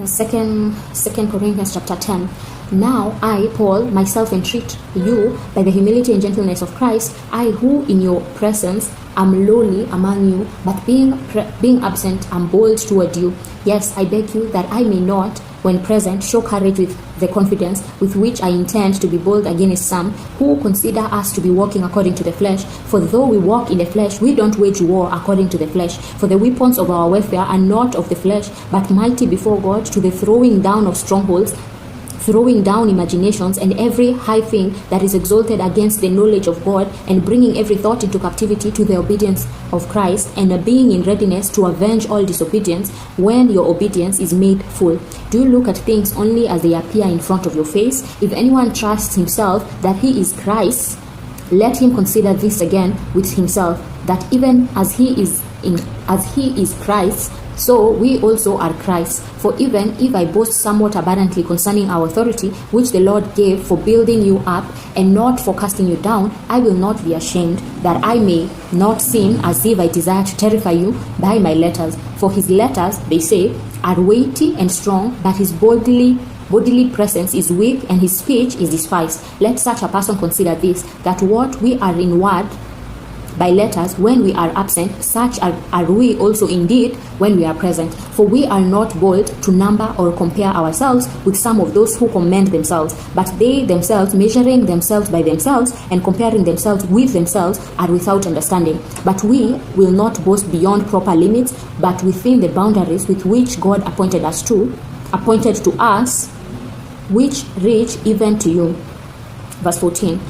Second Corinthians chapter 10. Now I, Paul, myself entreat you by the humility and gentleness of Christ, I who in your presence am lowly among you, but being absent am bold toward you. Yes, I beg you that I may not, when present, show courage with the confidence with which I intend to be bold against some who consider us to be walking according to the flesh. For though we walk in the flesh, we don't wage war according to the flesh. For the weapons of our warfare are not of the flesh, but mighty before God to the throwing down of strongholds, throwing down imaginations and every high thing that is exalted against the knowledge of God, and bringing every thought into captivity to the obedience of Christ, and being in readiness to avenge all disobedience when your obedience is made full. Do you look at things only as they appear in front of your face? If anyone trusts himself that he is Christ, let him consider this again with himself, that even as he is Christ, so we also are Christ. For even if I boast somewhat abundantly concerning our authority, which the Lord gave for building you up and not for casting you down, I will not be ashamed, that I may not seem as if I desire to terrify you by my letters. For his letters, they say, are weighty and strong, but his bodily presence is weak, and his speech is despised. Let such a person consider this, that what we are in word by letters when we are absent, such are we also indeed when we are present. For we are not bold to number or compare ourselves with some of those who commend themselves, but they themselves, measuring themselves by themselves and comparing themselves with themselves, are without understanding. But we will not boast beyond proper limits, but within the boundaries with which God appointed to us, which reach even to you. Verse 14.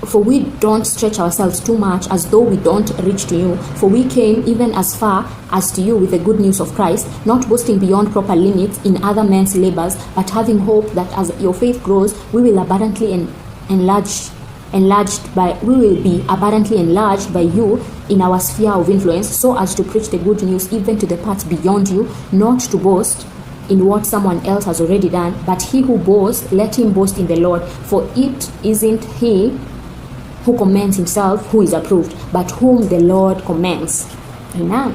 For we don't stretch ourselves too much as though we don't reach to you. For we came even as far as to you with the good news of Christ, not boasting beyond proper limits in other men's labors, but having hope that as your faith grows, we will be abundantly enlarged by you in our sphere of influence, so as to preach the good news even to the parts beyond you, not to boast in what someone else has already done, but he who boasts, let him boast in the Lord. For it isn't he who commends himself who is approved, but whom the Lord commends. Amen.